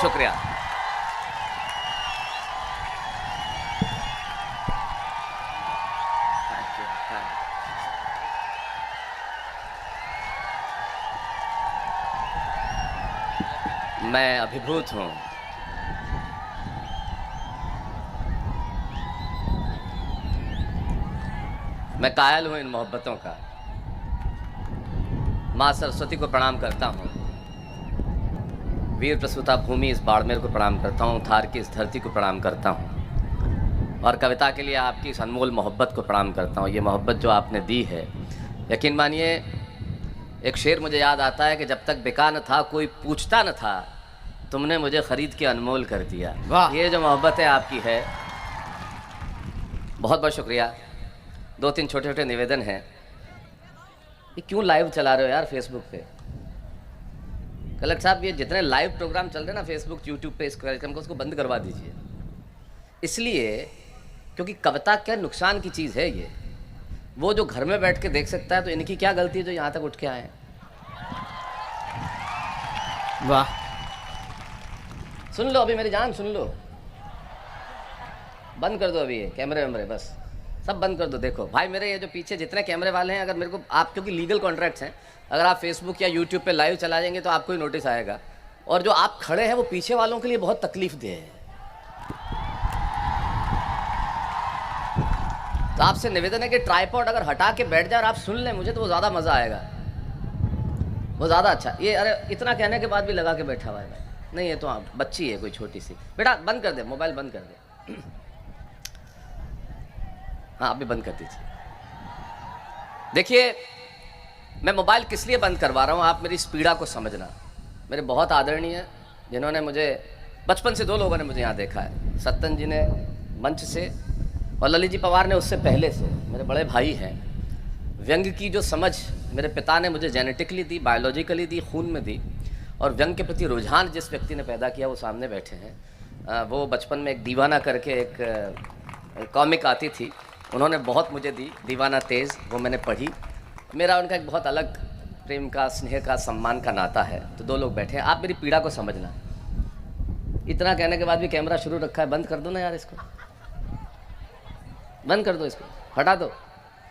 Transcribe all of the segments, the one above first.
शुक्रिया। मैं अभिभूत हूं। मैं कायल हूं इन मोहब्बतों का। माँ सरस्वती को प्रणाम करता हूं, वीर प्रसूता भूमि इस बाड़मेर को प्रणाम करता हूं, थार की इस धरती को प्रणाम करता हूं, और कविता के लिए आपकी इस अनमोल मोहब्बत को प्रणाम करता हूं। ये मोहब्बत जो आपने दी है, यकीन मानिए, एक शेर मुझे याद आता है कि जब तक बिका न था कोई पूछता न था, तुमने मुझे ख़रीद के अनमोल कर दिया। वाह, ये जो मोहब्बत है आपकी है, बहुत बहुत शुक्रिया। 2-3 छोटे छोटे निवेदन हैं। ये क्यों लाइव चला रहे हो यार फेसबुक पे? कलेक्टर साहब, ये जितने लाइव प्रोग्राम चल रहे हैं ना फेसबुक यूट्यूब पे, इस कार्यक्रम को उसको बंद करवा दीजिए। इसलिए क्योंकि कविता क्या नुकसान की चीज़ है ये। वो जो घर में बैठ के देख सकता है तो इनकी क्या गलती है जो यहाँ तक उठ के आए? वाह, सुन लो अभी मेरी जान, सुन लो। बंद कर दो अभी ये कैमरे वैमरे, बस सब बंद कर दो। देखो भाई मेरे ये जो पीछे जितने कैमरे वाले हैं, अगर मेरे को आप, क्योंकि लीगल कॉन्ट्रैक्ट्स हैं, अगर आप फेसबुक या यूट्यूब पे लाइव चला जाएंगे तो आपको ही नोटिस आएगा। और जो आप खड़े हैं वो पीछे वालों के लिए बहुत तकलीफ दे है। तो आपसे निवेदन है कि ट्राइपॉड अगर हटा के बैठ जाए और आप सुन लें मुझे, तो वो ज़्यादा मज़ा आएगा, वो ज़्यादा अच्छा। ये अरे इतना कहने के बाद भी लगा के बैठा हुआ है। नहीं, ये तो आप बच्ची है कोई छोटी सी। बेटा बंद कर दे, मोबाइल बंद कर दे। हाँ, आप भी बंद कर दीजिए। देखिए, मैं मोबाइल किस लिए बंद करवा रहा हूँ, आप मेरी इस पीड़ा को समझना। मेरे बहुत आदरणीय जिन्होंने मुझे बचपन से, 2 लोगों ने मुझे यहाँ देखा है, सत्तन जी ने मंच से और ललित जी पवार ने उससे पहले से, मेरे बड़े भाई हैं। व्यंग की जो समझ मेरे पिता ने मुझे जेनेटिकली दी, बायोलॉजिकली दी, खून में दी, और व्यंग के प्रति रुझान जिस व्यक्ति ने पैदा किया वो सामने बैठे हैं। वो बचपन में एक दीवाना करके एक कॉमिक आती थी, उन्होंने बहुत मुझे दी, दीवाना तेज़, वो मैंने पढ़ी। मेरा उनका एक बहुत अलग प्रेम का, स्नेह का, सम्मान का नाता है। तो 2 लोग बैठे हैं, आप मेरी पीड़ा को समझना। इतना कहने के बाद भी कैमरा शुरू रखा है, बंद कर दो ना यार, इसको बंद कर दो, इसको हटा दो।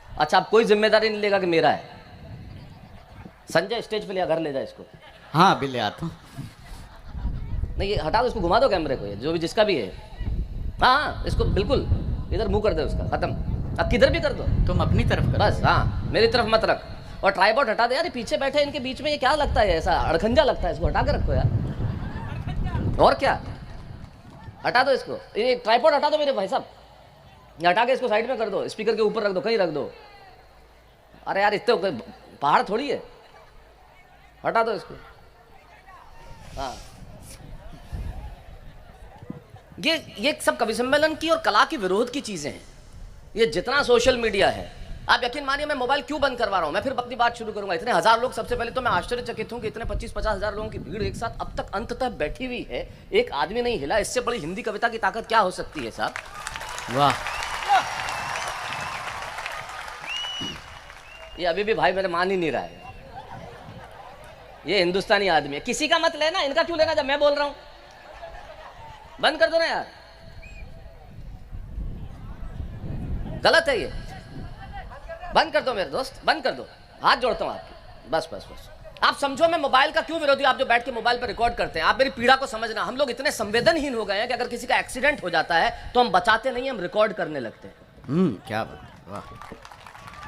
अच्छा, आप कोई जिम्मेदारी नहीं लेगा कि मेरा है? संजय स्टेज पे लिया, घर ले जा इसको। हाँ, अभी ले आता हूँ। नहीं, ये हटा दो, इसको घुमा दो कैमरे को, ये जो भी जिसका भी है। हाँ, इसको बिल्कुल इधर मुंह कर दो उसका, खत्म। अब किधर भी कर दो, तुम अपनी तरफ कर बस। हाँ, मेरी तरफ मत रख। और ट्राइपॉड हटा दे यार, पीछे बैठे इनके बीच में ये क्या लगता है, ऐसा अड़खंजा लगता है, इसको हटा के रखो यार। और क्या, हटा दो इसको, ये ट्राइपॉड हटा दो मेरे भाई साहब, ये हटा के इसको साइड में कर दो, स्पीकर के ऊपर रख दो, कहीं रख दो। अरे यार, इतने पहाड़ थोड़ी है, हटा दो इसको। हाँ, ये सब कवि सम्मेलन की और कला के विरोध की चीजें हैं। ये जितना सोशल मीडिया है, आप यकीन मानिए, मैं मोबाइल क्यों बंद करवा रहा हूं, मैं फिर अपनी बात शुरू करूंगा। इतने हजार लोग, सबसे पहले तो मैं आश्चर्यचकित हूं कि इतने 25-50 हजार लोगों की भीड़ एक साथ अब तक अंत तक बैठी हुई है, एक आदमी नहीं हिला। इससे बड़ी हिंदी कविता की ताकत क्या हो सकती है साहब? वाह, ये अभी भी भाई मेरे मान ही नहीं रहा है। ये हिंदुस्तानी आदमी है, किसी का मत लेना, इनका क्यों लेना जब मैं बोल रहा हूं? बंद कर दो ना यार, गलत है ये, बंद कर दो मेरे दोस्त, बंद कर दो, हाथ जोड़ता हूं आपकी, बस बस बस। आप समझो मैं मोबाइल का क्यों विरोधी, आप जो बैठ के मोबाइल पर रिकॉर्ड करते हैं, आप मेरी पीड़ा को समझना। हम लोग इतने संवेदनहीन हो गए हैं कि अगर किसी का एक्सीडेंट हो जाता है तो हम बचाते नहीं, हम रिकॉर्ड करने लगते हैं। क्या बात, वाह।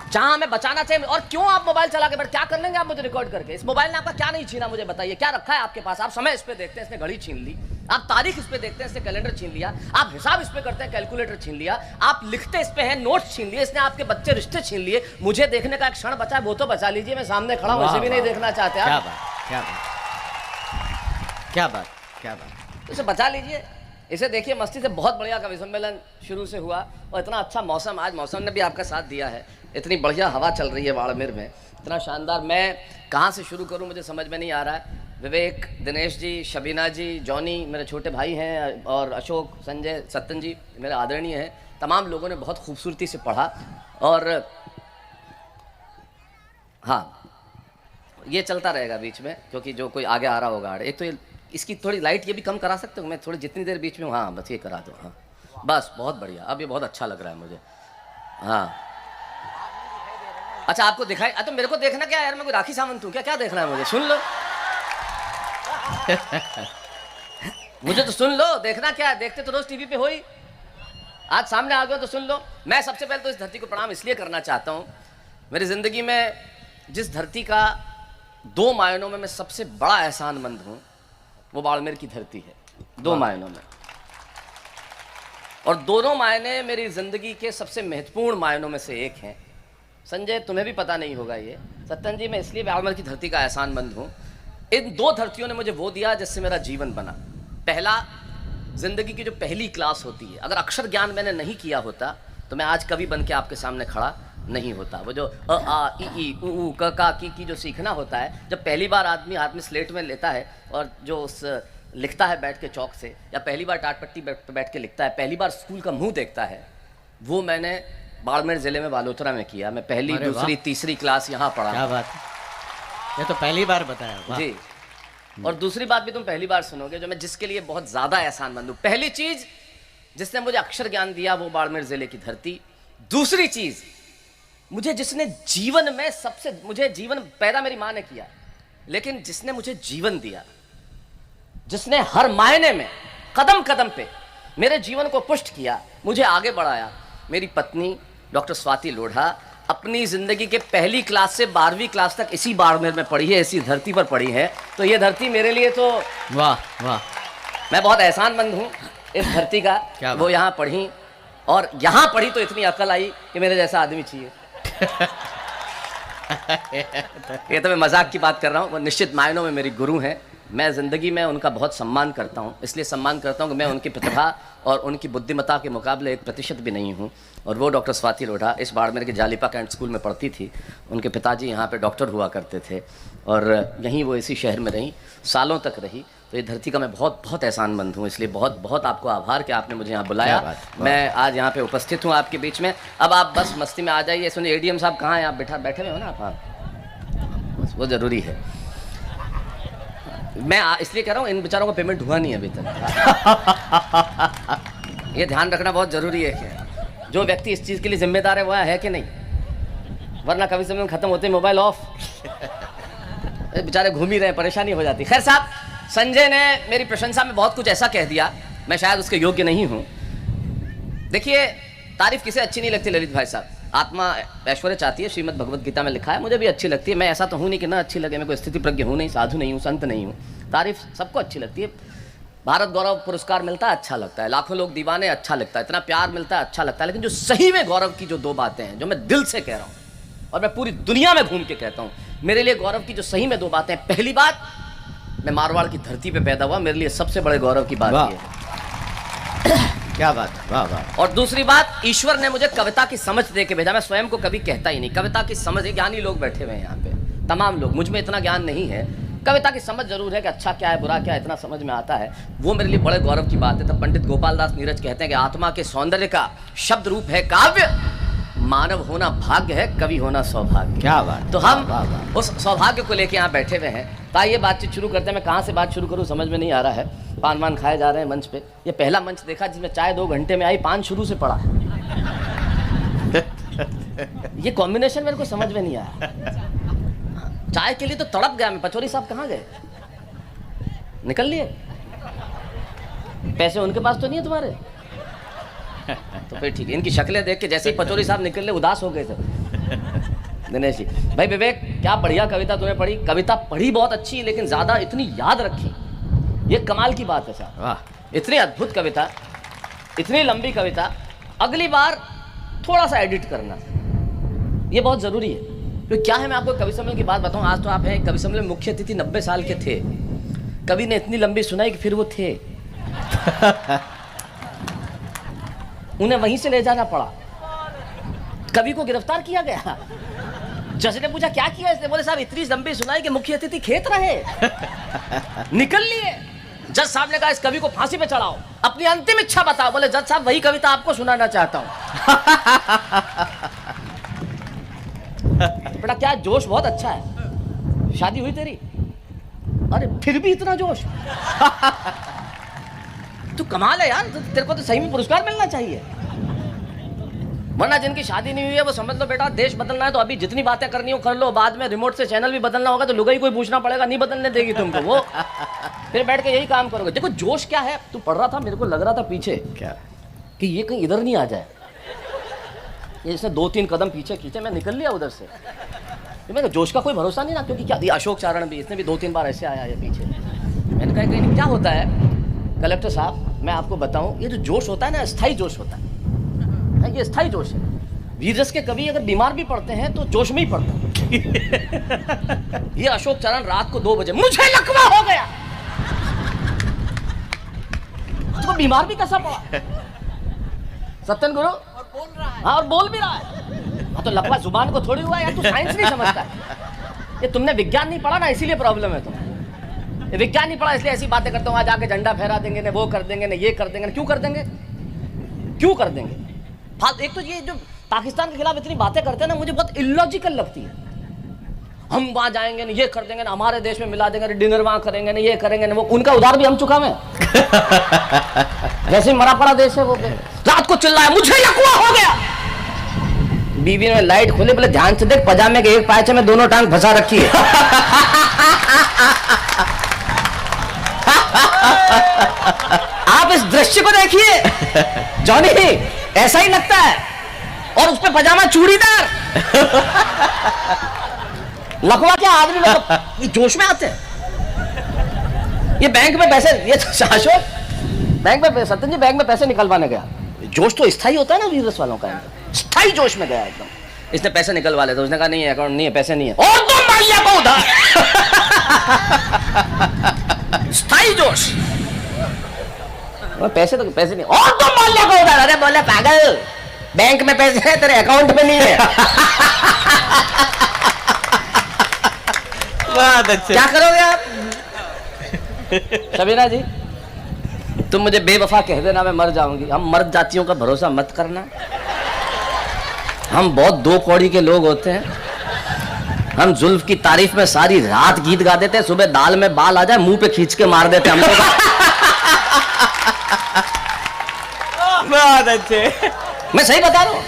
जहां हमें बचाना चाहिए, और क्यों आप मोबाइल चला के बैठ, क्या कर लेंगे आप मुझे रिकॉर्ड करके? इस मोबाइल ने आपका क्या नहीं छीना, मुझे बताइए, क्या रखा है आपके पास? आप समय इस पे देखते हैं, इसने घड़ी छीन ली। आप तारीख इस पे देखते हैं, इसने कैलेंडर छीन लिया। आप हिसाब इस पे करते हैं, कैलकुलेटर छीन लिया। आप लिखते इस पे हैं, नोट्स छीन लिए, इसने आपके बच्चे रिश्ते छीन लिए। मुझे देखने का एक क्षण बचा है, वो तो बचा लीजिए, मैं सामने खड़ा हूं, इसे भी नहीं देखना चाहते आप। क्या बात, क्या बात, क्या बात, क्या बात, इसे बचा लीजिए, इसे देखिए मस्ती से। बहुत बढ़िया कवि सम्मेलन शुरू से हुआ, और इतना अच्छा मौसम, आज मौसम ने भी आपका साथ दिया है। इतनी बढ़िया हवा चल रही है बाड़मेर में, इतना शानदार। मैं कहाँ से शुरू करूँ मुझे समझ में नहीं आ रहा है। विवेक, दिनेश जी, शबीना जी, जॉनी मेरे छोटे भाई हैं, और अशोक, संजय, सत्यन जी मेरे आदरणीय हैं। तमाम लोगों ने बहुत खूबसूरती से पढ़ा। और हाँ, ये चलता रहेगा बीच में, क्योंकि जो कोई आगे आ रहा होगा। एक तो ये इसकी थोड़ी लाइट ये भी कम करा सकते हो? मैं थोड़ी जितनी देर बीच में हूँ, हाँ बस ये करा दो, हाँ बस, बहुत बढ़िया, अब ये बहुत अच्छा लग रहा है मुझे। हाँ अच्छा, आपको दिखाई, तो मेरे को देखना क्या यार, मैं कोई राखी सावंत हूँ क्या? क्या देखना है मुझे? सुन लो मुझे तो सुन लो, देखना क्या है? देखते तो रोज टीवी पे हो ही, आज सामने आ गए तो सुन लो। मैं सबसे पहले तो इस धरती को प्रणाम इसलिए करना चाहता हूँ, मेरी जिंदगी में जिस धरती का 2 मायनों में मैं सबसे बड़ा एहसानमंद हूँ, वो बाड़मेर की धरती है, 2 मायनों में। और दोनों मायने मेरी जिंदगी के सबसे महत्वपूर्ण मायनों में से एक हैं। संजय, तुम्हें भी पता नहीं होगा ये, सत्तन जी, मैं इसलिए बाड़मेर की धरती का एहसानमंद हूँ, इन 2 धरतियों ने मुझे वो दिया जिससे मेरा जीवन बना। पहला, जिंदगी की जो पहली क्लास होती है, अगर अक्षर ज्ञान मैंने नहीं किया होता तो मैं आज कवि बन के आपके सामने खड़ा नहीं होता। वो जो अ आ ई उ क का की जो सीखना होता है, जब पहली बार आदमी हाथ में स्लेट में लेता है और जो उस लिखता है बैठ के चौक से, या पहली बार टाट पट्टी बैठ के लिखता है, पहली बार स्कूल का मुंह देखता है, वो मैंने बाड़मेर जिले में बालोतरा में किया। मैं पहली, दूसरी, तीसरी क्लास यहाँ पढ़ा। क्या बात है, ये तो पहली बार बताया। वाह। जी, और दूसरी बात भी तुम पहली बार सुनोगे, जो मैं जिसके लिए बहुत ज़्यादा एहसानमंद हूँ। पहली चीज़ जिसने मुझे अक्षर ज्ञान दिया वो बाड़मेर जिले की धरती। दूसरी चीज़, मुझे जिसने जीवन में सबसे, मुझे जीवन पैदा मेरी माँ ने किया, लेकिन जिसने मुझे जीवन दिया, जिसने हर मायने में कदम कदम पे मेरे जीवन को पुष्ट किया, मुझे आगे बढ़ाया, मेरी पत्नी डॉक्टर स्वाति लोढ़ा अपनी जिंदगी के पहली क्लास से 12वीं क्लास तक इसी बाड़मेर में पढ़ी है, इसी धरती पर पढ़ी है। तो ये धरती मेरे लिए तो वाह वाह, मैं बहुत एहसानमंद हूँ इस धरती का। वो यहाँ पढ़ी, और यहाँ पढ़ी तो इतनी अकल आई कि मेरे जैसा आदमी चाहिए। ये तो मैं मजाक की बात कर रहा हूँ, वो निश्चित मायनों में मेरी गुरु हैं। मैं ज़िंदगी में उनका बहुत सम्मान करता हूँ, इसलिए सम्मान करता हूँ कि मैं उनकी प्रतिभा और उनकी बुद्धिमत्ता के मुकाबले 1% भी नहीं हूँ। और वो डॉक्टर स्वाति लोढ़ा इस बाड़मेर के जालिपा कैंट स्कूल में पढ़ती थी, उनके पिताजी यहाँ पे डॉक्टर हुआ करते थे, और यहीं वो इसी शहर में रहीं, सालों तक रही। तो ये धरती का मैं बहुत बहुत एहसानमंद हूँ, इसलिए बहुत बहुत आपको आभार कि आपने मुझे यहाँ बुलाया। मैं आज यहाँ पे उपस्थित हूँ आपके बीच में। अब आप बस मस्ती में आ जाइए। सुनिए, एडीएम साहब कहाँ हैं? आप बैठे हुए हो ना आप? बस वो ज़रूरी है। मैं इसलिए कह रहा हूँ, इन बेचारों का पेमेंट हुआ नहीं अभी तक। ये ध्यान रखना बहुत ज़रूरी है कि जो व्यक्ति इस चीज़ के लिए जिम्मेदार है वो है कि नहीं, वरना कभी समय खत्म होते मोबाइल ऑफ, बेचारे घूम ही रहे, परेशानी हो जाती। खैर साहब, संजय ने मेरी प्रशंसा में बहुत कुछ ऐसा कह दिया, मैं शायद उसके योग्य नहीं हूँ। देखिए, तारीफ किसे अच्छी नहीं लगती ललित भाई साहब? आत्मा ऐश्वर्य चाहती है, श्रीमद् भगवत गीता में लिखा है, मुझे भी अच्छी लगती है। मैं ऐसा तो हूँ नहीं कि ना अच्छी लगे, मैं कोई स्थिति प्रज्ञ हूँ नहीं, साधु नहीं हूँ, संत नहीं हूँ। तारीफ सबको अच्छी लगती है। भारत गौरव पुरस्कार मिलता है, अच्छा लगता है, लाखों लोग दीवाने, अच्छा लगता है, इतना प्यार मिलता है, अच्छा लगता है। लेकिन जो सही में गौरव की जो 2 बातें हैं, जो मैं दिल से कह रहा हूँ और मैं पूरी दुनिया में घूम के कहता हूँ, मेरे लिए गौरव की जो सही में 2 बातें हैं, पहली बात, मैं मारवाड़ की धरती पे पैदा हुआ, मेरे लिए सबसे बड़े गौरव की बात ये है। क्या बात, वाह वाह। और दूसरी बात, ईश्वर ने मुझे कविता की समझ दे के भेजा। मैं स्वयं को कभी कहता ही नहीं, कविता की समझ, ज्ञानी लोग बैठे हुए हैं यहाँ पे, तमाम लोग, मुझ में इतना ज्ञान नहीं है। कविता की समझ जरूर है कि अच्छा क्या है, बुरा क्या है, इतना समझ में आता है, वो मेरे लिए बड़े गौरव की बात है। तब पंडित गोपाल दास नीरज कहते हैं कि आत्मा के सौंदर्य का शब्द रूप है काव्य, मानव होना भाग्य है, कवि होना सौभाग्य। क्या बात। तो हम उस सौभाग्य को लेके यहाँ बैठे हुए हैं। तो आइए बातचीत शुरू करते हैं। मैं कहाँ से बात शुरू करूँ समझ में नहीं आ रहा है। पान वान खाए जा रहे हैं मंच पे। ये पहला मंच देखा जिसमें चाय 2 घंटे में आई, पान शुरू से पड़ा। ये कॉम्बिनेशन मेरे को समझ में नहीं आया। चाय के लिए तो तड़प गया मैं। पचौरी साहब कहाँ गए? निकल लिए? पैसे उनके पास तो नहीं है तुम्हारे? तो फिर ठीक है। इनकी शक्लें देख के जैसे ही पचौरी साहब निकल ले उदास हो गए थे। दिनेश जी, भाई विवेक, क्या बढ़िया कविता तूने पढ़ी। कविता पढ़ी बहुत अच्छी, लेकिन ज्यादा इतनी याद रखी, ये कमाल की बात है साहब। वाह, इतनी अद्भुत कविता, इतनी लंबी कविता। अगली बार थोड़ा सा एडिट करना, ये बहुत जरूरी है। तो क्या है, मैं आपको कवि सम्मेलन की बात बताऊं। आज तो आप हैं कवि सम्मेलन में मुख्य अतिथि, 90 साल के थे। कवि ने इतनी लंबी सुनाई कि फिर वो थे। उन्हें वहीं से ले जाना पड़ा। कवि को गिरफ्तार किया गया। जज ने पूछा क्या किया इसने? बोले साहब इतनी लंबी सुनाई कि मुख्य अतिथि खेत रहे। निकल लिए। जज साहब ने कहा इस कवि को फांसी पे चढ़ाओ, अपनी अंतिम इच्छा बताओ। बोले जज साहब वही कविता आपको सुनाना चाहता हूं। बेटा क्या जोश, बहुत अच्छा है। शादी हुई तेरी? अरे फिर भी इतना जोश। तू कमाल है यार, तेरे को तो सही में पुरस्कार मिलना चाहिए। वरना जिनकी शादी नहीं हुई है वो समझ लो बेटा देश बदलना है तो अभी जितनी बातें करनी हो कर लो, बाद में रिमोट से चैनल भी बदलना होगा तो लुगाई कोई पूछना पड़ेगा, नहीं बदलने देगी तुमको वो। फिर बैठ के यही काम करोगे। देखो जोश क्या है, तू पढ़ रहा था मेरे को लग रहा था पीछे क्या? कि ये कहीं इधर नहीं आ जाए। ये इसने 2-3 कदम पीछे खींचे, मैं निकल लिया उधर से। तो मैंने जोश का कोई भरोसा नहीं ना, क्योंकि क्या ये अशोक चारण भी, इसने भी 2-3 बार ऐसे आया है पीछे। मैंने कहा कहीं क्या होता है कलेक्टर साहब, मैं आपको बताऊं, ये जो जोश होता है ना स्थायी जोश होता है, ये स्थायी जोश है। वीर रस के कवि अगर बीमार भी पड़ते हैं तो जोश में ही पड़ते हैं। ये अशोक चारण रात को 2 बजे मुझे लकवा हो गया, तो बीमार भी कैसा पड़ा सत्यन गुरु, और बोल रहा है। हाँ और बोल भी रहा है। हाँ तो लकवा जुबान को थोड़ी हुआ यार, तू साइंस नहीं समझता है। ये तुमने विज्ञान नहीं पढ़ा ना, इसीलिए प्रॉब्लम है तुम। ये विज्ञान नहीं पढ़ा इसलिए ऐसी बातें करते हो, वहां जाके झंडा फहरा देंगे, ना वो कर देंगे, ना ये कर देंगे। क्यों कर देंगे, क्यों कर देंगे? एक तो ये जो पाकिस्तान के खिलाफ इतनी बातें करते हैं ना, मुझे बहुत इलॉजिकल लगती है। हम वहां जाएंगे ना, ये कर देंगे ना, हमारे देश में मिला देंगे, डिनर वहां करेंगे ना, ये करेंगे ना, वो उनका उधार भी हम चुकावे। जैसे मरा पड़ा देश है वो। रात को चिल्लाया मुझे लकवा हो गया, बीवी ने लाइट खोली, बोले ध्यान से देख पजामे के एक पायचे में दोनों टांग फंसा रखी है। आप इस दृश्य को देखिए जॉनी, ऐसा ही लगता है। और उस पे पजामा चूड़ीदार। लकवा क्या आदमी, मतलब ये जोश में आते हैं। ये बैंक में पैसे, ये अशोक बैंक में, सत्यन जी बैंक में पैसे निकलवाने गया। जोश तो स्थायी होता है ना वीर रस वालों का, स्थायी जोश में गया एकदम। इसने पैसे निकलवा ले तो उसने कहा नहीं है, अकाउंट नहीं है, पैसे नहीं है, और तो माइया को उधार। स्थायी जोश, पैसे तो पैसे नहीं, और तो माइया को उधार। अरे बोले पागल, बैंक में पैसे है तेरे अकाउंट में नहीं है। बहुत अच्छे। क्या करोगे आप? शबीना जी तुम मुझे बेवफा कह देना, मैं मर जाऊंगी। हम मर्द जातियों का भरोसा मत करना, हम बहुत 2 कौड़ी के लोग होते हैं। हम जुल्फ की तारीफ में सारी रात गीत गा देते हैं, सुबह दाल में बाल आ जाए मुंह पे खींच के मार देते हैं हमको। बहुत अच्छे। मैं सही बता रहा हूँ,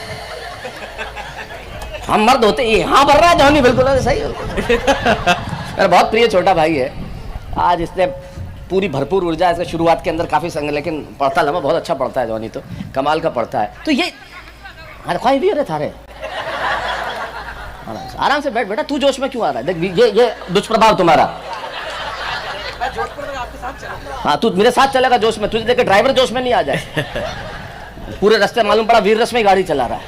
हम मर्द होते हैं। हाँ भर रहा है जॉनी, बिल्कुल सही हो। मेरा बहुत प्रिय छोटा भाई है, आज इसने पूरी भरपूर ऊर्जा, इसके शुरुआत के अंदर काफी संग, लेकिन पढ़ता लम्बा बहुत अच्छा पढ़ता है जॉनी, तो कमाल का पढ़ता है। तो ये ख्वाहिश भी हो रहे थारे, आराम से बैठ बेटा। तू जोश में क्यों आ रहा है? देख ये दुष्प्रभाव तुम्हारा। हाँ तू मेरे साथ चलेगा जोश में, तुझे देख के ड्राइवर जोश में नहीं आ जाए। पूरे रास्ते मालूम पड़ा वीर रस में गाड़ी चला रहा है।